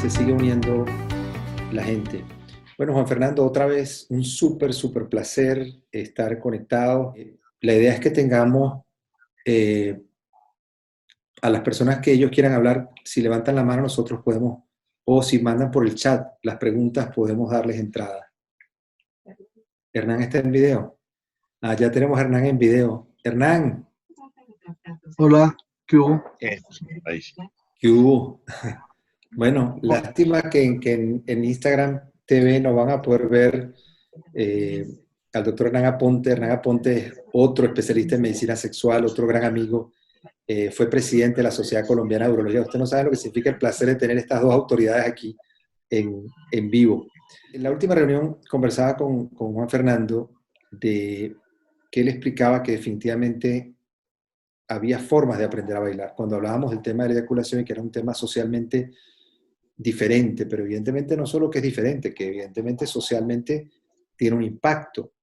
se sigue uniendo la gente. Bueno, Juan Fernando, otra vez un súper placer estar conectado. La idea es que tengamos eh, a las personas que ellos quieran hablar, si levantan la mano nosotros podemos, o si mandan por el chat las preguntas, podemos darles entrada. Hernán está en video. Ah, ya tenemos a Hernán en video. Hernán. Hola, ¿qué hubo? Ahí sí. ¿Qué hubo? Bueno, lástima que en Instagram TV no van a poder ver al doctor Hernán Aponte. Hernán Aponte es otro especialista en medicina sexual, otro gran amigo. Fue presidente de la Sociedad Colombiana de Urología. Usted no sabe lo que significa el placer de tener estas dos autoridades aquí en vivo. En la última reunión conversaba con Juan Fernando de que él explicaba que definitivamente había formas de aprender a bailar. Cuando hablábamos del tema de la eyaculación y que era un tema socialmente diferente, pero evidentemente no solo que es diferente, que evidentemente socialmente tiene un impacto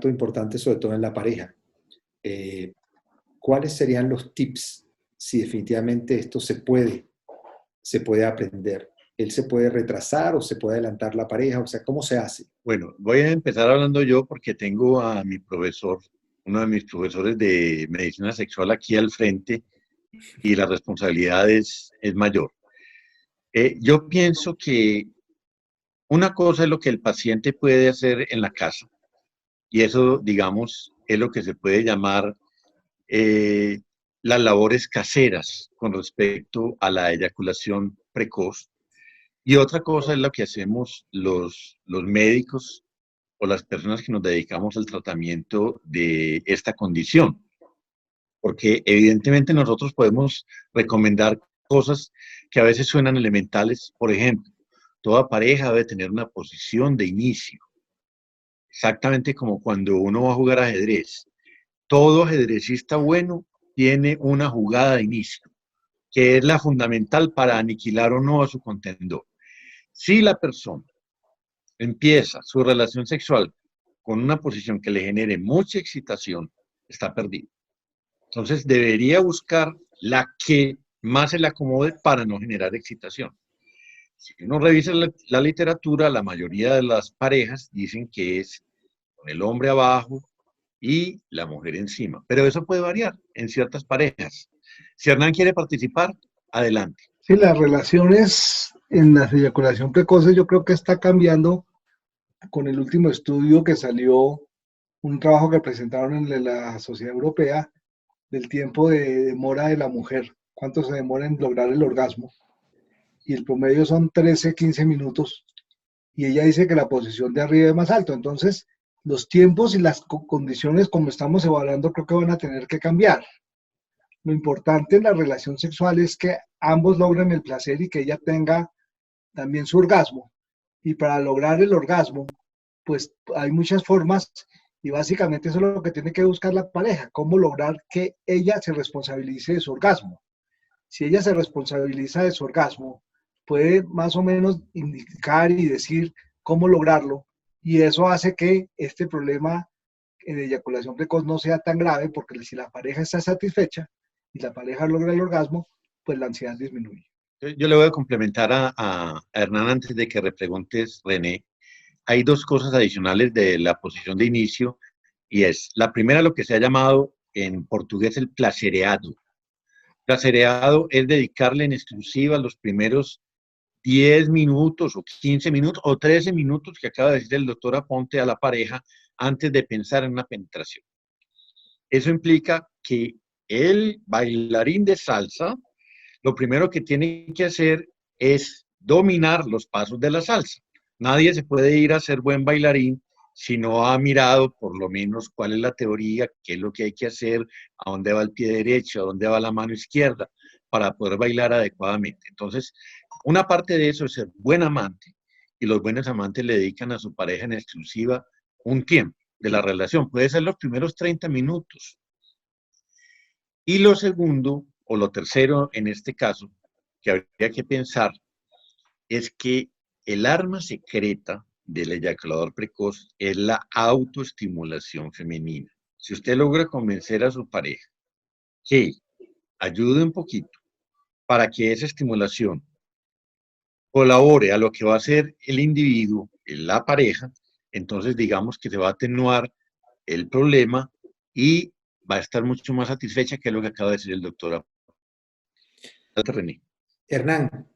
importante sobre todo en la pareja. ¿Cuáles serían los tips si definitivamente esto se puede aprender? ¿Él se puede retrasar o se puede adelantar la pareja? O sea, ¿cómo se hace? Bueno, voy a empezar hablando yo porque tengo a mi profesor, uno de mis profesores de medicina sexual aquí al frente y la responsabilidad es mayor. Yo pienso que una cosa es lo que el paciente puede hacer en la casa y eso, digamos, es lo que se puede llamar eh, las labores caseras con respecto a la eyaculación precoz. Y otra cosa es lo que hacemos los médicos o las personas que nos dedicamos al tratamiento de esta condición. Porque evidentemente nosotros podemos recomendar cosas que a veces suenan elementales. Por ejemplo, toda pareja debe tener una posición de inicio. Exactamente como cuando uno va a jugar ajedrez. Todo ajedrecista bueno tiene una jugada de inicio, que es la fundamental para aniquilar o no a su contendor. Si la persona empieza su relación sexual con una posición que le genere mucha excitación, está perdido. Entonces debería buscar la que más se le acomode para no generar excitación. Si uno revisa la literatura, la mayoría de las parejas dicen que es con el hombre abajo y la mujer encima. Pero eso puede variar en ciertas parejas. Si Hernán quiere participar, adelante. Sí, las relaciones en la eyaculación precoz yo creo que está cambiando con el último estudio que salió, un trabajo que presentaron en la Sociedad Europea del tiempo de demora de la mujer, cuánto se demora en lograr el orgasmo. Y el promedio son 13, 15 minutos. Y ella dice que la posición de arriba es más alto. Entonces, los tiempos y las condiciones como estamos evaluando creo que van a tener que cambiar. Lo importante en la relación sexual es que ambos logren el placer y que ella tenga también su orgasmo. Y para lograr el orgasmo, pues hay muchas formas y básicamente eso es lo que tiene que buscar la pareja, cómo lograr que ella se responsabilice de su orgasmo. Si ella se responsabiliza de su orgasmo, puede más o menos indicar y decir cómo lograrlo y eso hace que este problema de eyaculación precoz no sea tan grave porque si la pareja está satisfecha y la pareja logra el orgasmo, pues la ansiedad disminuye. Yo le voy a complementar a Hernán antes de que repreguntes, René. Hay dos cosas adicionales de la posición de inicio y es, la primera, lo que se ha llamado en portugués el placereado. Placereado es dedicarle en exclusiva los primeros 10 minutos o 15 minutos o 13 minutos que acaba de decir el doctor Aponte a la pareja antes de pensar en una penetración. Eso implica que el bailarín de salsa lo primero que tiene que hacer es dominar los pasos de la salsa. Nadie se puede ir a ser buen bailarín si no ha mirado por lo menos cuál es la teoría, qué es lo que hay que hacer, a dónde va el pie derecho, a dónde va la mano izquierda, para poder bailar adecuadamente. Entonces, una parte de eso es ser buen amante, y los buenos amantes le dedican a su pareja en exclusiva un tiempo de la relación. Puede ser los primeros 30 minutos. Y lo segundo, o lo tercero en este caso, que habría que pensar, es que el arma secreta del eyaculador precoz es la autoestimulación femenina. Si usted logra convencer a su pareja que ayude un poquito para que esa estimulación colabore a lo que va a ser el individuo, la pareja, entonces digamos que se va a atenuar el problema y va a estar mucho más satisfecha, que es lo que acaba de decir el doctor René. Hernán,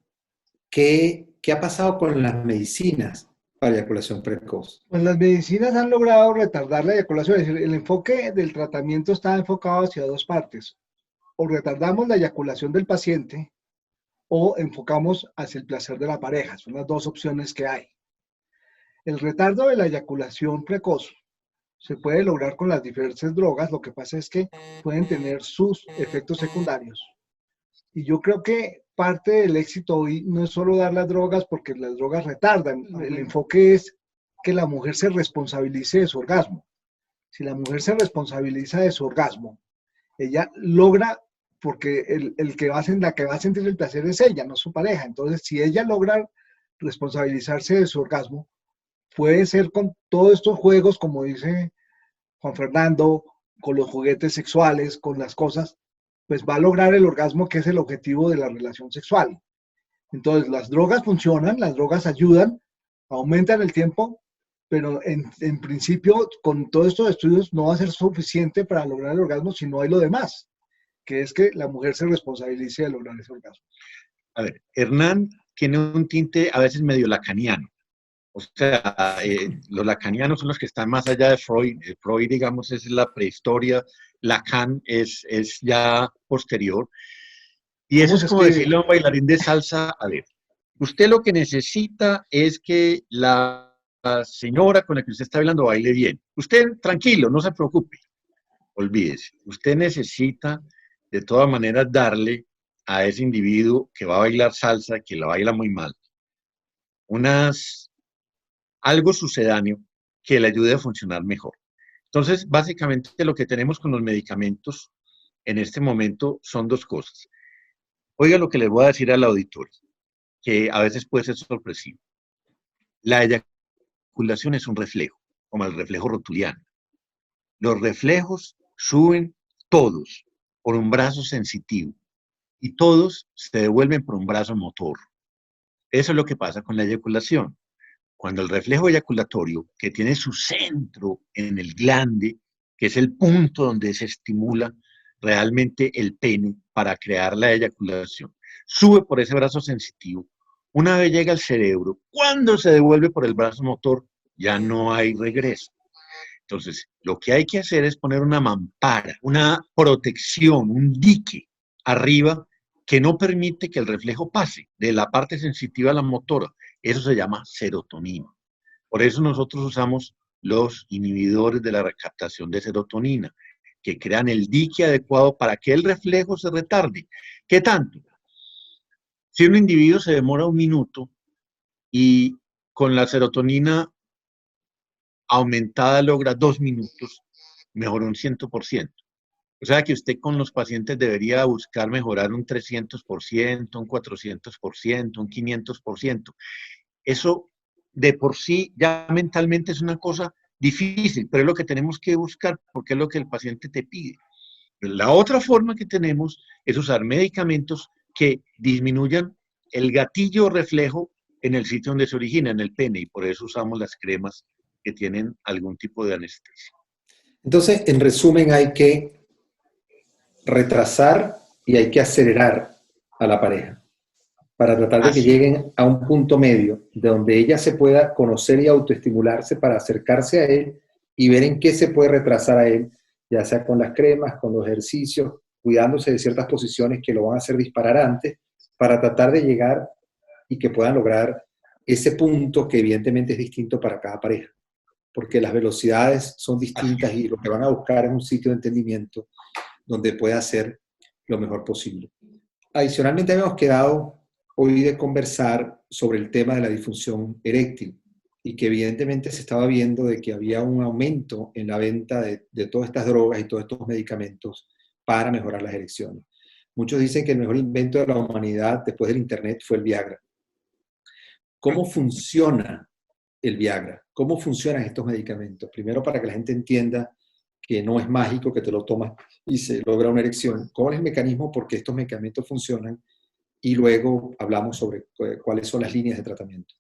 qué ha pasado con las medicinas para eyaculación precoz? Pues las medicinas han logrado retardar la eyaculación, es decir, el enfoque del tratamiento está enfocado hacia dos partes. O retardamos la eyaculación del paciente o enfocamos hacia el placer de la pareja. Son las dos opciones que hay. El retardo de la eyaculación precoz se puede lograr con las diversas drogas, lo que pasa es que pueden tener sus efectos secundarios. Y yo creo que parte del éxito hoy no es solo dar las drogas, porque las drogas retardan. El enfoque es que la mujer se responsabilice de su orgasmo. Si la mujer se responsabiliza de su orgasmo, ella logra, porque la que va a sentir el placer es ella, no su pareja. Entonces, si ella logra responsabilizarse de su orgasmo, puede ser con todos estos juegos, como dice Juan Fernando, con los juguetes sexuales, con las cosas, pues va a lograr el orgasmo, que es el objetivo de la relación sexual. Entonces, las drogas funcionan, las drogas ayudan, aumentan el tiempo, pero en principio, con todos estos estudios, no va a ser suficiente para lograr el orgasmo si no hay lo demás, que es que la mujer se responsabilice de lograr ese orgasmo. A ver, Hernán tiene un tinte a veces medio lacaniano. O sea, los lacanianos son los que están más allá de Freud. Freud, digamos, es la prehistoria. Lacan es ya posterior. Y eso es como decirle a un bailarín de salsa, a ver, usted lo que necesita es que la señora con la que usted está hablando baile bien. Usted, tranquilo, no se preocupe. Olvídese. Usted necesita, de todas maneras, darle a ese individuo que va a bailar salsa, que la baila muy mal, algo sucedáneo que le ayude a funcionar mejor. Entonces, básicamente lo que tenemos con los medicamentos en este momento son dos cosas. Oiga lo que les voy a decir al auditorio, que a veces puede ser sorpresivo. La eyaculación es un reflejo, como el reflejo rotuliano. Los reflejos suben todos por un brazo sensitivo y todos se devuelven por un brazo motor. Eso es lo que pasa con la eyaculación. Cuando el reflejo eyaculatorio, que tiene su centro en el glande, que es el punto donde se estimula realmente el pene para crear la eyaculación, sube por ese brazo sensitivo, una vez llega al cerebro, cuando se devuelve por el brazo motor, ya no hay regreso. Entonces, lo que hay que hacer es poner una mampara, una protección, un dique arriba que no permite que el reflejo pase de la parte sensitiva a la motora. Eso se llama serotonina. Por eso nosotros usamos los inhibidores de la recaptación de serotonina, que crean el dique adecuado para que el reflejo se retarde. ¿Qué tanto? Si un individuo se demora 1 minuto y con la serotonina aumentada logra 2 minutos, mejoró un 100%. O sea que usted con los pacientes debería buscar mejorar un 300%, un 400%, un 500%. Eso de por sí ya mentalmente es una cosa difícil, pero es lo que tenemos que buscar porque es lo que el paciente te pide. La otra forma que tenemos es usar medicamentos que disminuyan el gatillo reflejo en el sitio donde se origina, en el pene, y por eso usamos las cremas que tienen algún tipo de anestesia. Entonces, en resumen, hay que retrasar y hay que acelerar a la pareja para tratar de que lleguen a un punto medio de donde ella se pueda conocer y autoestimularse para acercarse a él y ver en qué se puede retrasar a él, ya sea con las cremas, con los ejercicios, cuidándose de ciertas posiciones que lo van a hacer disparar antes, para tratar de llegar y que puedan lograr ese punto que evidentemente es distinto para cada pareja, porque las velocidades son distintas y lo que van a buscar es un sitio de entendimiento donde pueda hacer lo mejor posible. Adicionalmente, habíamos quedado hoy de conversar sobre el tema de la disfunción eréctil y que evidentemente se estaba viendo de que había un aumento en la venta de todas estas drogas y todos estos medicamentos para mejorar las erecciones. Muchos dicen que el mejor invento de la humanidad después del Internet fue el Viagra. ¿Cómo funciona el Viagra? ¿Cómo funcionan estos medicamentos? Primero, para que la gente entienda que no es mágico, que te lo tomas y se logra una erección. ¿Cómo es el mecanismo? Porque estos medicamentos funcionan y luego hablamos sobre cuáles son las líneas de tratamiento.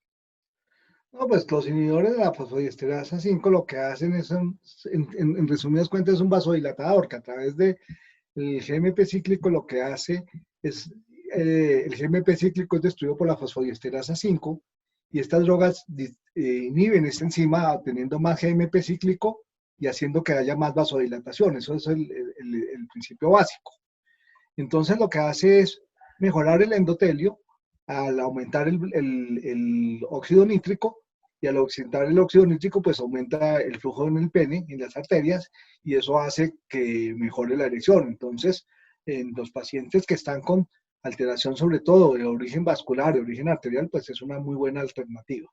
No, pues los inhibidores de la fosfodiesterasa 5 lo que hacen es, en resumidas cuentas, es un vasodilatador que a través del GMP cíclico lo que hace es, el GMP cíclico es destruido por la fosfodiesterasa 5 y estas drogas inhiben esta enzima teniendo más GMP cíclico y haciendo que haya más vasodilatación. Eso es el principio básico. Entonces lo que hace es mejorar el endotelio al aumentar el óxido nítrico, y al aumentar el óxido nítrico pues aumenta el flujo en el pene, en las arterias, y eso hace que mejore la erección. Entonces, en los pacientes que están con alteración sobre todo de origen vascular, de origen arterial, pues es una muy buena alternativa.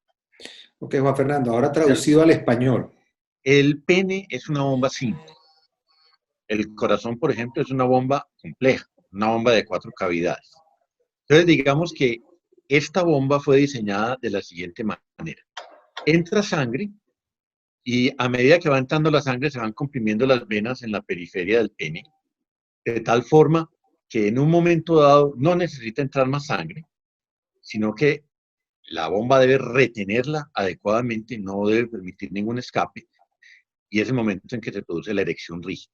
Ok, Juan Fernando, ahora traducido al español. El pene es una bomba simple. El corazón, por ejemplo, es una bomba compleja, una bomba de 4 cavidades. Entonces, digamos que esta bomba fue diseñada de la siguiente manera. Entra sangre y a medida que va entrando la sangre se van comprimiendo las venas en la periferia del pene, de tal forma que en un momento dado no necesita entrar más sangre, sino que la bomba debe retenerla adecuadamente, no debe permitir ningún escape, y es el momento en que se produce la erección rígida.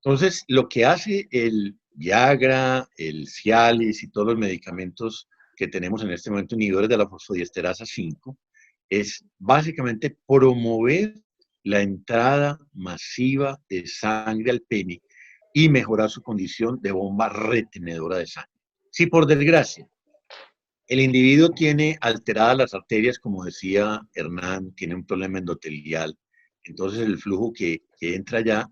Entonces, lo que hace el Viagra, el Cialis y todos los medicamentos que tenemos en este momento, inhibidores de la fosfodiesterasa 5, es básicamente promover la entrada masiva de sangre al pene y mejorar su condición de bomba retenedora de sangre. Si por desgracia el individuo tiene alteradas las arterias, como decía Hernán, tiene un problema endotelial, entonces el flujo que entra allá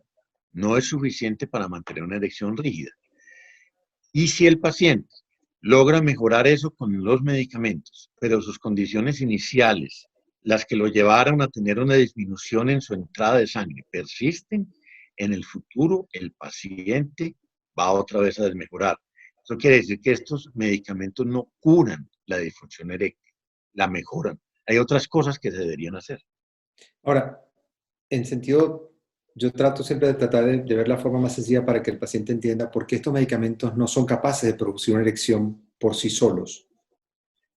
no es suficiente para mantener una erección rígida. Y si el paciente logra mejorar eso con los medicamentos, pero sus condiciones iniciales, las que lo llevaron a tener una disminución en su entrada de sangre, persisten, en el futuro el paciente va otra vez a desmejorar. Eso quiere decir que estos medicamentos no curan la disfunción eréctil, la mejoran. Hay otras cosas que se deberían hacer. Ahora, en sentido, yo trato siempre de tratar de ver la forma más sencilla para que el paciente entienda por qué estos medicamentos no son capaces de producir una erección por sí solos.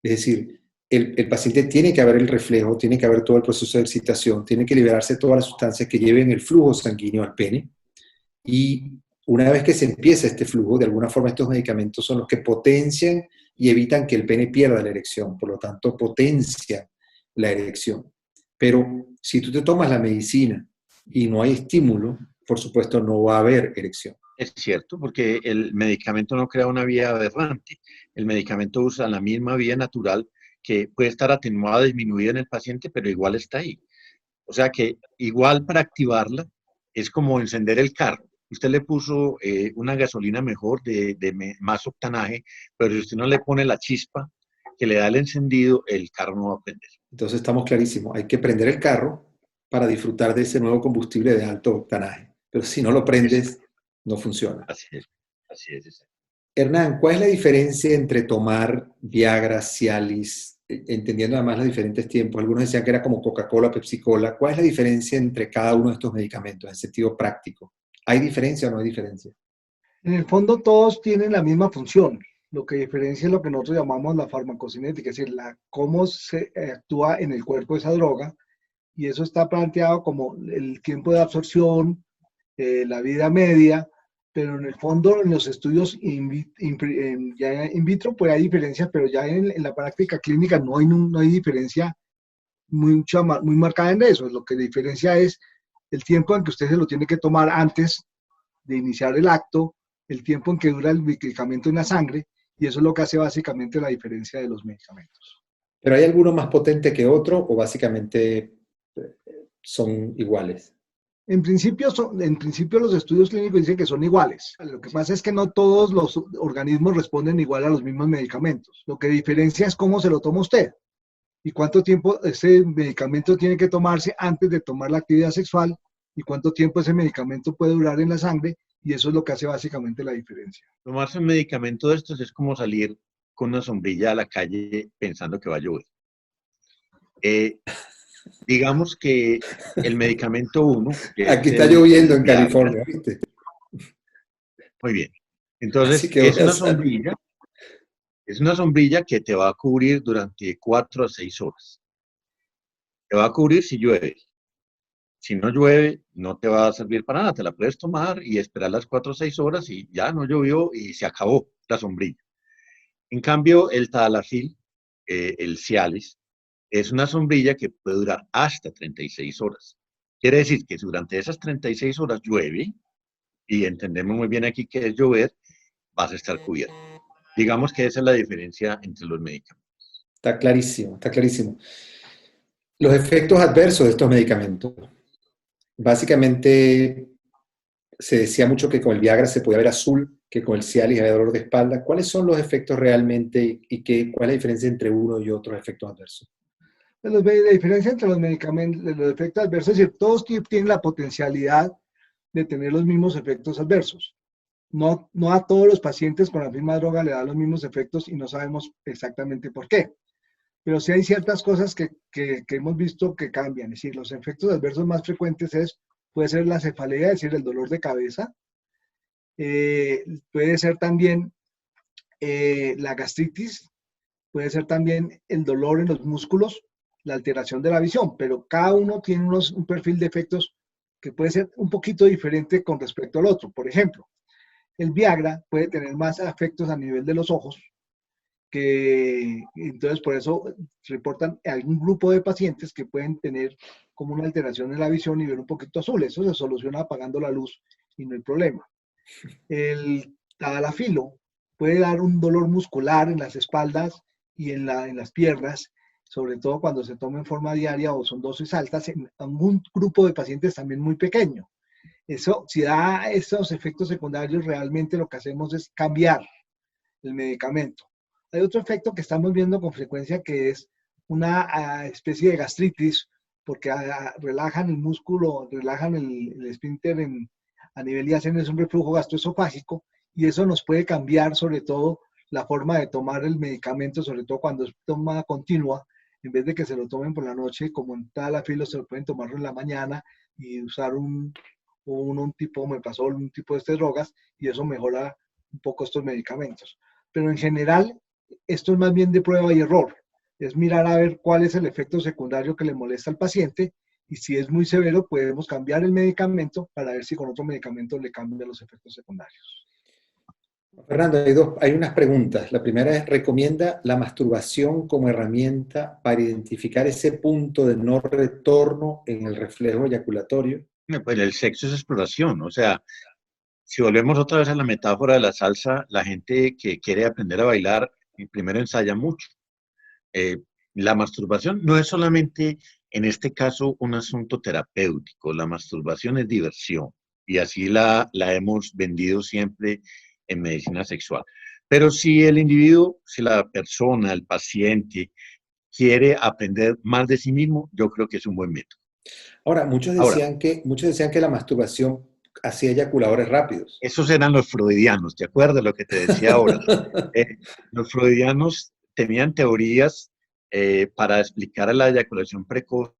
Es decir, el paciente tiene que haber el reflejo, tiene que haber todo el proceso de excitación, tiene que liberarse todas las sustancias que lleven el flujo sanguíneo al pene, y una vez que se empieza este flujo, de alguna forma estos medicamentos son los que potencian y evitan que el pene pierda la erección, por lo tanto potencian la erección. Pero si tú te tomas la medicina y no hay estímulo, por supuesto no va a haber erección. Es cierto, porque el medicamento no crea una vía aberrante. El medicamento usa la misma vía natural que puede estar atenuada, disminuida en el paciente, pero igual está ahí. O sea que igual para activarla es como encender el carro. Usted le puso una gasolina mejor, más octanaje, pero si usted no le pone la chispa que le da el encendido, el carro no va a prender. Entonces estamos clarísimos, hay que prender el carro para disfrutar de ese nuevo combustible de alto octanaje. Pero si no lo prendes, no funciona. Así es, así es. Hernán, ¿cuál es la diferencia entre tomar Viagra, Cialis, entendiendo además los diferentes tiempos? Algunos decían que era como Coca-Cola, Pepsi-Cola. ¿Cuál es la diferencia entre cada uno de estos medicamentos en sentido práctico? ¿Hay diferencia o no hay diferencia? En el fondo todos tienen la misma función. Lo que diferencia es lo que nosotros llamamos la farmacocinética, es decir, cómo se actúa en el cuerpo esa droga, y eso está planteado como el tiempo de absorción, la vida media, pero en el fondo en los estudios ya in vitro pues hay diferencias, pero ya en la práctica clínica no hay diferencia muy marcada en eso. Lo que diferencia es el tiempo en que usted se lo tiene que tomar antes de iniciar el acto, el tiempo en que dura el medicamento en la sangre, y eso es lo que hace básicamente la diferencia de los medicamentos. ¿Pero hay alguno más potente que otro o básicamente son iguales? En principio los estudios clínicos dicen que son iguales. Lo que pasa es que no todos los organismos responden igual a los mismos medicamentos. Lo que diferencia es cómo se lo toma usted y cuánto tiempo ese medicamento tiene que tomarse antes de tomar la actividad sexual y cuánto tiempo ese medicamento puede durar en la sangre, y eso es lo que hace básicamente la diferencia. Tomarse un medicamento de estos es como salir con una sombrilla a la calle pensando que va a llover. Digamos que el medicamento 1... Aquí está lloviendo en California, ¿viste? Muy bien. Entonces, es una sombrilla Es una sombrilla que te va a cubrir durante 4 a 6 horas. Te va a cubrir si llueve. Si no llueve, no te va a servir para nada. Te la puedes tomar y esperar las 4 o 6 horas y ya no llovió y se acabó la sombrilla. En cambio, el Tadalafil, el Cialis, es una sombrilla que puede durar hasta 36 horas. Quiere decir que durante esas 36 horas llueve, y entendemos muy bien aquí que es llover, vas a estar cubierto. Digamos que esa es la diferencia entre los medicamentos. Está clarísimo, está clarísimo. Los efectos adversos de estos medicamentos. Básicamente, se decía mucho que con el Viagra se podía ver azul, que con el Cialis había dolor de espalda. ¿Cuáles son los efectos realmente y cuál es la diferencia entre uno y otros efectos adversos? La diferencia entre los medicamentos, los efectos adversos, es decir, todos tienen la potencialidad de tener los mismos efectos adversos. No, no a todos los pacientes con la misma droga le da los mismos efectos y no sabemos exactamente por qué. Pero sí hay ciertas cosas que hemos visto que cambian. Es decir, los efectos adversos más frecuentes puede ser la cefalea, es decir, el dolor de cabeza. Puede ser también la gastritis, puede ser también el dolor en los músculos, la alteración de la visión, pero cada uno tiene un perfil de efectos que puede ser un poquito diferente con respecto al otro. Por ejemplo, el Viagra puede tener más efectos a nivel de los ojos, entonces por eso reportan algún grupo de pacientes que pueden tener como una alteración en la visión y ver un poquito azul. Eso se soluciona apagando la luz y no hay problema. El tadalafilo puede dar un dolor muscular en las espaldas y en las piernas, sobre todo cuando se toma en forma diaria o son dosis altas, en un grupo de pacientes también muy pequeño. Eso, si da esos efectos secundarios, realmente lo que hacemos es cambiar el medicamento. Hay otro efecto que estamos viendo con frecuencia que es una especie de gastritis, porque relajan el músculo, relajan el esfínter a nivel y hacen un reflujo gastroesofágico, y eso nos puede cambiar sobre todo la forma de tomar el medicamento, sobre todo cuando es toma continua, en vez de que se lo tomen por la noche, como en Tadalafilo, se lo pueden tomar en la mañana y usar un tipo omeprazol, un tipo de estas drogas, y eso mejora un poco estos medicamentos. Pero en general, esto es más bien de prueba y error. Es mirar a ver cuál es el efecto secundario que le molesta al paciente, y si es muy severo, podemos cambiar el medicamento para ver si con otro medicamento le cambia los efectos secundarios. Fernando, hay unas preguntas. La primera es, ¿recomienda la masturbación como herramienta para identificar ese punto de no retorno en el reflejo eyaculatorio? Pues el sexo es exploración, o sea, si volvemos otra vez a la metáfora de la salsa, la gente que quiere aprender a bailar, primero ensaya mucho. La masturbación no es solamente, en este caso, un asunto terapéutico, la masturbación es diversión y así la hemos vendido siempre en medicina sexual. Pero si el individuo, si la persona, el paciente, quiere aprender más de sí mismo, yo creo que es un buen método. Ahora, Ahora, muchos decían que la masturbación hacía eyaculadores rápidos. esos eran los freudianos, ¿te acuerdas lo que te decía ahora? Los freudianos tenían teorías para explicar la eyaculación precoz,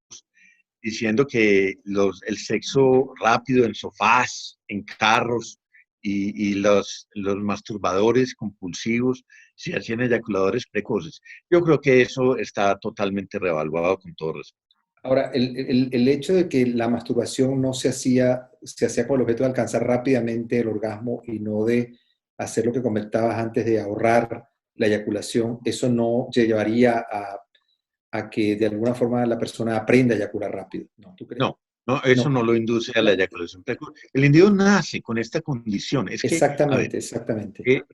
diciendo que el sexo rápido en sofás, en carros y los masturbadores compulsivos se hacían eyaculadores precoces. Yo creo que eso está totalmente revaluado con todo respeto. Ahora, el hecho de que la masturbación no se hacía con el objeto de alcanzar rápidamente el orgasmo y no de hacer lo que comentabas antes de ahorrar la eyaculación, eso no llevaría a que de alguna forma la persona aprenda a eyacular rápido, ¿no? ¿Tú crees? No, no, eso No. no lo induce a la eyaculación precoz. El individuo nace con esta condición. Es que, a ver, Exactamente, exactamente.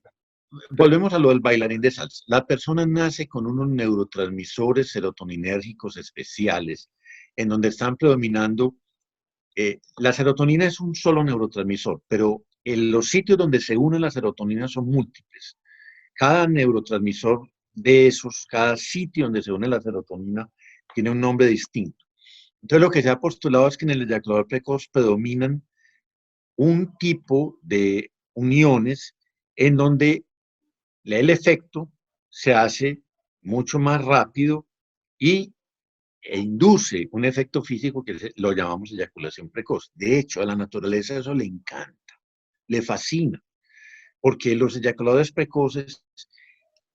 volvemos a lo del bailarín de salsa. La persona nace con unos neurotransmisores serotoninérgicos especiales en donde están predominando. La serotonina es un solo neurotransmisor, pero en los sitios donde se une la serotonina son múltiples. Cada neurotransmisor de esos, cada sitio donde se une la serotonina, tiene un nombre distinto. Entonces, lo que se ha postulado es que en el eyaculador precoz predominan un tipo de uniones en donde el efecto se hace mucho más rápido e induce un efecto físico que lo llamamos eyaculación precoz. De hecho, a la naturaleza eso le encanta, le fascina, porque los eyaculadores precoces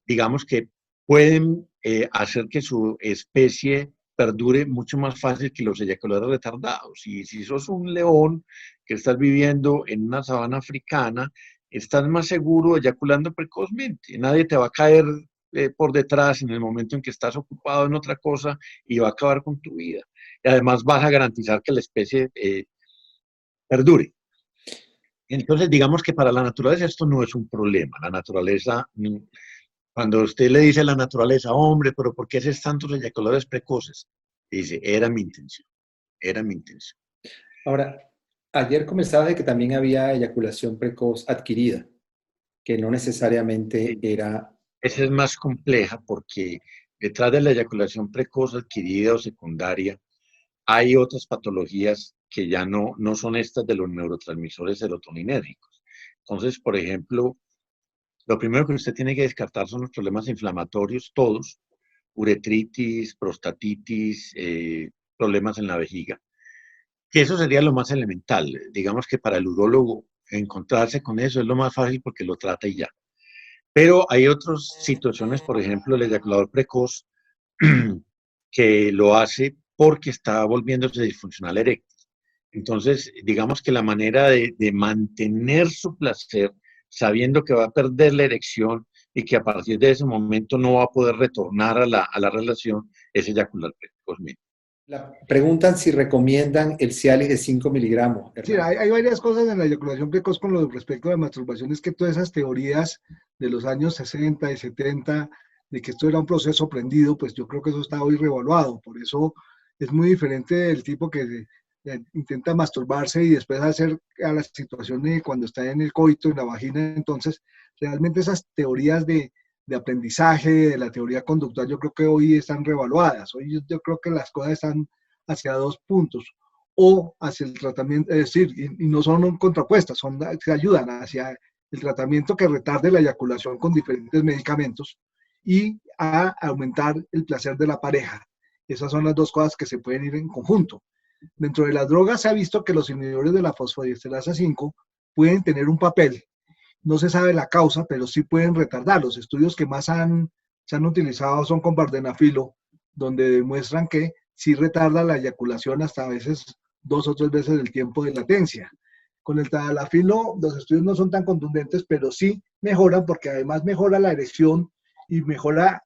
digamos que pueden hacer que su especie perdure mucho más fácil que los eyaculadores retardados. Y si sos un león que estás viviendo en una sabana africana, estás más seguro eyaculando precozmente. Nadie te va a caer por detrás en el momento en que estás ocupado en otra cosa y va a acabar con tu vida. Y además vas a garantizar que la especie perdure. Entonces, digamos que para la naturaleza esto no es un problema. La naturaleza, cuando usted le dice a la naturaleza, hombre, pero ¿por qué haces tantos eyaculadores precoces? Dice, era mi intención, era mi intención. Ahora, ayer comenzabas de que también había eyaculación precoz adquirida, que no necesariamente era... Esa es más compleja porque detrás de la eyaculación precoz adquirida o secundaria hay otras patologías que ya no son estas de los neurotransmisores serotoninérgicos. Entonces, por ejemplo, lo primero que usted tiene que descartar son los problemas inflamatorios, todos, uretritis, prostatitis, problemas en la vejiga, que eso sería lo más elemental. Digamos que para el urólogo encontrarse con eso es lo más fácil porque lo trata y ya. Pero hay otras situaciones, por ejemplo, el eyaculador precoz, que lo hace porque está volviéndose disfuncional eréctil. Entonces, digamos que la manera de mantener su placer, sabiendo que va a perder la erección y que a partir de ese momento no va a poder retornar a la relación, es eyacular precozmente. Preguntan si recomiendan el Cialis de 5 miligramos, Sí, Hernán. hay varias cosas en la eyaculación precoz con lo respecto a la masturbación, es que todas esas teorías de los años 60 y 70, de que esto era un proceso aprendido, pues yo creo que eso está hoy revaluado, por eso es muy diferente del tipo que intenta masturbarse y después hacer a la situación de cuando está en el coito, en la vagina. Entonces realmente esas teorías de aprendizaje, de la teoría conductual, yo creo que hoy están revaluadas, hoy yo creo que las cosas están hacia dos puntos, o hacia el tratamiento, es decir, y no son contrapuestas, se ayudan hacia el tratamiento que retarde la eyaculación con diferentes medicamentos y a aumentar el placer de la pareja. Esas son las dos cosas que se pueden ir en conjunto. Dentro de las drogas se ha visto que los inhibidores de la fosfodiesterasa 5 pueden tener un papel. No se sabe la causa, pero sí pueden retardar. Los estudios que más se han utilizado son con vardenafilo, donde demuestran que sí retarda la eyaculación hasta a veces 2 o 3 veces el tiempo de latencia. Con el tadalafilo los estudios no son tan contundentes, pero sí mejoran porque además mejora la erección y mejora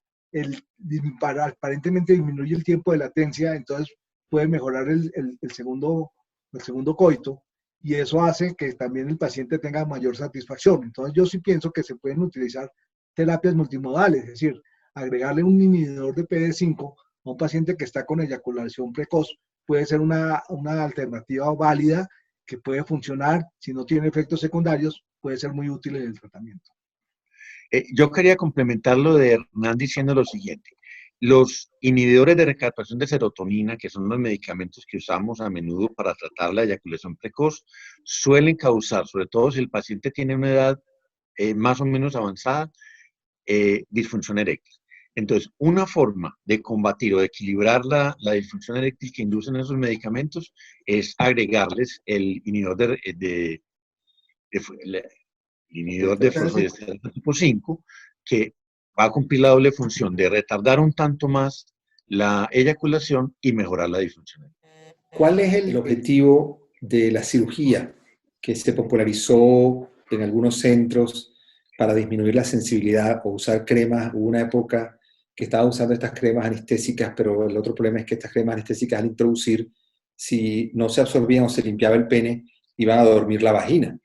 aparentemente disminuye el tiempo de latencia, entonces puede mejorar el segundo coito y eso hace que también el paciente tenga mayor satisfacción. Entonces yo sí pienso que se pueden utilizar terapias multimodales, es decir, agregarle un inhibidor de PD5 a un paciente que está con eyaculación precoz puede ser una alternativa válida que puede funcionar, si no tiene efectos secundarios, puede ser muy útil en el tratamiento. Yo quería complementar lo de Hernán diciendo lo siguiente. Los inhibidores de recaptación de serotonina, que son los medicamentos que usamos a menudo para tratar la eyaculación precoz, suelen causar, sobre todo si el paciente tiene una edad más o menos avanzada, disfunción eréctil. Entonces, una forma de combatir o de equilibrar la disfunción eréctil que inducen esos medicamentos es agregarles el inhibidor de fosfodiesterasa tipo 5, que va a cumplir la doble función de retardar un tanto más la eyaculación y mejorar la disfunción eréctil. ¿Cuál es el objetivo de la cirugía que se popularizó en algunos centros para disminuir la sensibilidad o usar cremas? Hubo una época que estaba usando estas cremas anestésicas, pero el otro problema es que estas cremas anestésicas al introducir, si no se absorbían o se limpiaba el pene, iban a dormir la vagina.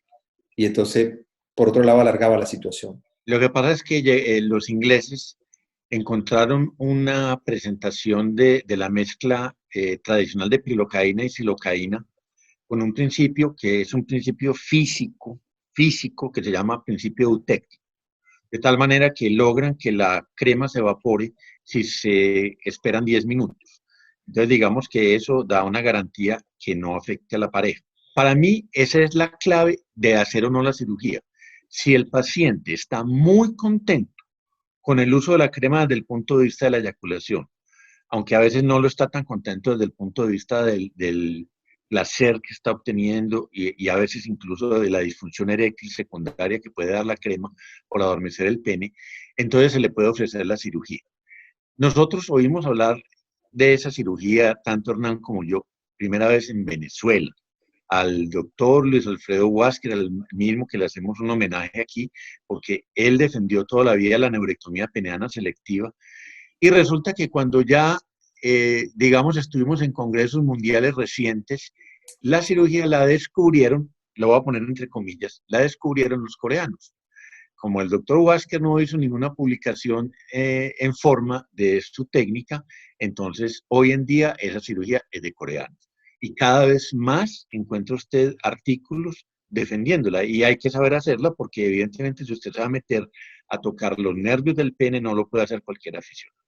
Y entonces, por otro lado, alargaba la situación. Lo que pasa es que los ingleses encontraron una presentación de la mezcla tradicional de pilocaína y silocaína con un principio que es un principio físico que se llama principio eutéctico, de tal manera que logran que la crema se evapore si se esperan 10 minutos. Entonces digamos que eso da una garantía que no afecte a la pareja. Para mí esa es la clave de hacer o no la cirugía. Si el paciente está muy contento con el uso de la crema desde el punto de vista de la eyaculación, aunque a veces no lo está tan contento desde el punto de vista del placer que está obteniendo y a veces incluso de la disfunción eréctil secundaria que puede dar la crema por adormecer el pene, entonces se le puede ofrecer la cirugía. Nosotros oímos hablar de esa cirugía, tanto Hernán como yo, primera vez en Venezuela, al doctor Luis Alfredo Huásquez, al mismo que le hacemos un homenaje aquí, porque él defendió toda la vida la neurectomía peneana selectiva, y resulta que cuando ya, digamos, estuvimos en congresos mundiales recientes, la cirugía la descubrieron, lo voy a poner entre comillas, la descubrieron los coreanos. Como el doctor Wasker no hizo ninguna publicación en forma de su técnica, entonces hoy en día esa cirugía es de coreanos. Y cada vez más encuentra usted artículos defendiéndola. Y hay que saber hacerla porque evidentemente si usted se va a meter a tocar los nervios del pene, no lo puede hacer cualquier aficionado.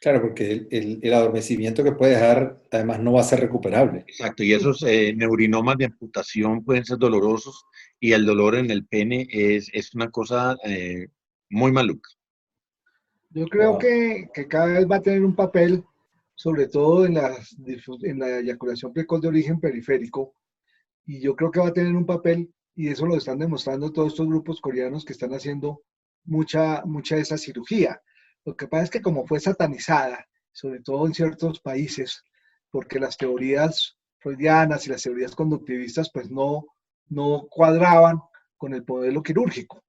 Claro, porque el adormecimiento que puede dejar, además, no va a ser recuperable. Exacto, y esos neurinomas de amputación pueden ser dolorosos y el dolor en el pene es una cosa muy maluca. Yo creo que cada vez va a tener un papel, sobre todo en la eyaculación precoz de origen periférico, y yo creo que va a tener un papel, y eso lo están demostrando todos estos grupos coreanos que están haciendo mucha de esa cirugía. Lo que pasa es que como fue satanizada, sobre todo en ciertos países, porque las teorías freudianas y las teorías conductivistas pues no cuadraban con el modelo quirúrgico.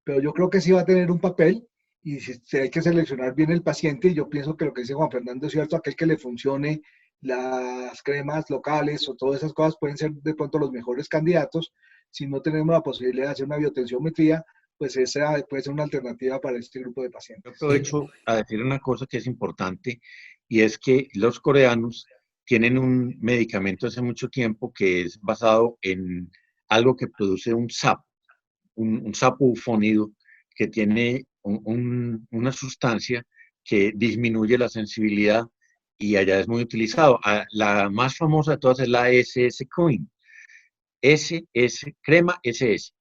Pero yo creo que sí va a tener un papel y si hay que seleccionar bien el paciente, y yo pienso que lo que dice Juan Fernando es cierto, aquel que le funcione las cremas locales o todas esas cosas pueden ser de pronto los mejores candidatos. Si no tenemos la posibilidad de hacer una biotensiometría, pues esa puede ser una alternativa para este grupo de pacientes. Yo aprovecho a decir una cosa que es importante y es que los coreanos tienen un medicamento hace mucho tiempo que es basado en algo que produce un sapo, un sapo bufónido que tiene una sustancia que disminuye la sensibilidad y allá es muy utilizado. La más famosa de todas es la SS Coin, crema SS.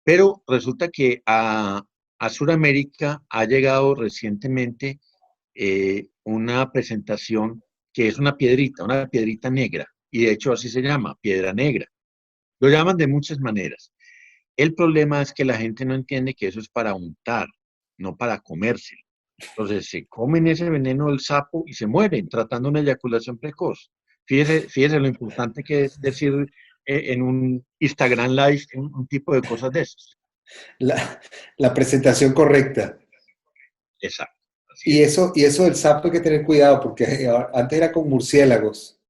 Pero resulta que a Sudamérica ha llegado recientemente una presentación que es una piedrita negra, y de hecho así se llama, piedra negra. Lo llaman de muchas maneras. El problema es que la gente no entiende que eso es para untar, no para comerse. Entonces se comen ese veneno del sapo y se mueren tratando una eyaculación precoz. Fíjese lo importante que es decir en un Instagram Live un tipo de cosas de esas. La presentación correcta. Exacto. Y eso del sapo hay que tener cuidado porque antes era con murciélagos.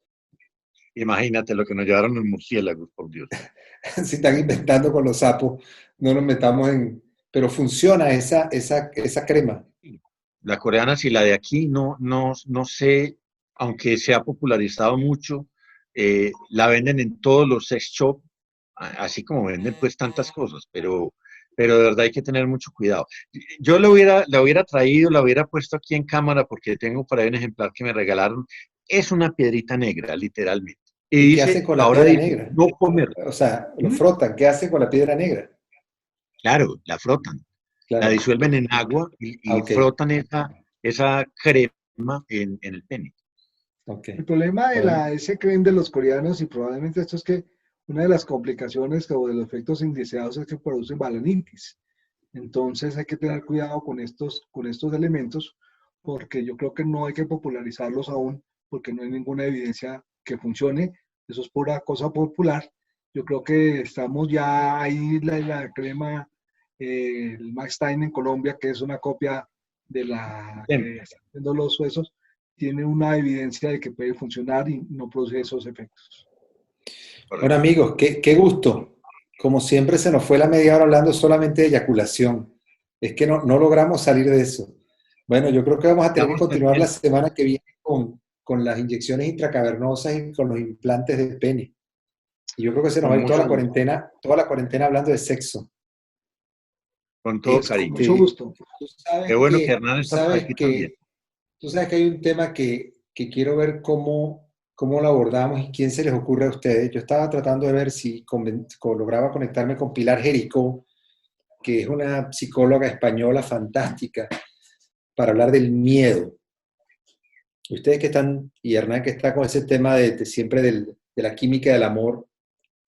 Imagínate lo que nos llevaron los murciélagos, por Dios. Si están inventando con los sapos, no nos metamos en... Pero funciona esa crema. La coreana, si la de aquí, no sé, aunque se ha popularizado mucho, la venden en todos los sex shops, así como venden pues tantas cosas, pero de verdad hay que tener mucho cuidado. Yo la hubiera traído, la hubiera puesto aquí en cámara porque tengo por ahí un ejemplar que me regalaron. Es una piedrita negra, literalmente. ¿Y qué hace con la piedra negra? No comer. O sea, lo frotan. ¿Qué hace con la piedra negra? Claro, la frotan. Claro. La disuelven en agua y frotan esa crema en el pene. El problema de ese crema de los coreanos, y probablemente esto es que una de las complicaciones o de los efectos indeseados es que producen balanitis. Entonces hay que tener cuidado con estos elementos, porque yo creo que no hay que popularizarlos aún, porque no hay ninguna evidencia que funcione. Eso es pura cosa popular. Yo creo que estamos ya ahí, la crema, el Max Time en Colombia, que es una copia de la que están haciendo los huesos, tiene una evidencia de que puede funcionar y no produce esos efectos. Bueno, amigos, qué gusto. Como siempre se nos fue la media hora hablando solamente de eyaculación. Es que no logramos salir de eso. Bueno, yo creo que vamos a tener que continuar la semana que viene con las inyecciones intracavernosas y con los implantes de pene. Y yo creo que se nos va a ir toda la cuarentena hablando de sexo. Con todo cariño. Con mucho gusto. Qué bueno que Hernán está aquí también. Tú sabes que hay un tema que quiero ver cómo lo abordamos y quién se les ocurre a ustedes. Yo estaba tratando de ver si lograba conectarme con Pilar Jericó, que es una psicóloga española fantástica, para hablar del miedo. Ustedes que están, y Hernán que está con ese tema de siempre de la química del amor,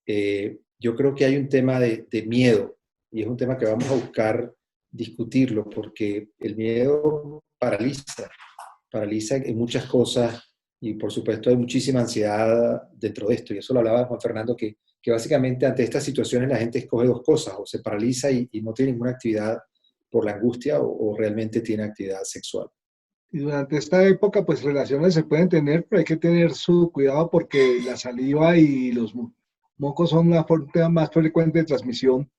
yo creo que hay un tema de miedo, y es un tema que vamos a buscar discutirlo, porque el miedo paraliza en muchas cosas y por supuesto hay muchísima ansiedad dentro de esto. Y eso lo hablaba Juan Fernando, que básicamente ante estas situaciones la gente escoge dos cosas, o se paraliza y no tiene ninguna actividad por la angustia o realmente tiene actividad sexual. Y durante esta época, pues relaciones se pueden tener, pero hay que tener su cuidado porque la saliva y los mocos son la forma más frecuente de transmisión.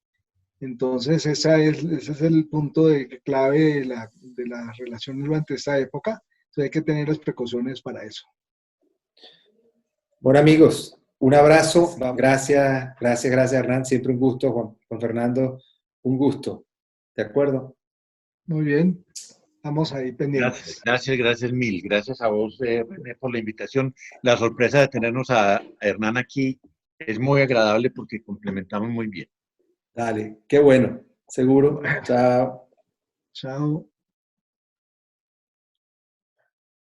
Entonces, ese es el punto clave de las relaciones durante esta época. Entonces, hay que tener las precauciones para eso. Bueno, amigos, un abrazo. Gracias, gracias, gracias, Hernán. Siempre un gusto, Juan Fernando. Un gusto. ¿De acuerdo? Muy bien. Estamos ahí pendientes. Gracias mil. Gracias a vos, René, por la invitación. La sorpresa de tenernos a Hernán aquí es muy agradable porque complementamos muy bien. Dale, qué bueno. Seguro. Chao. Chao.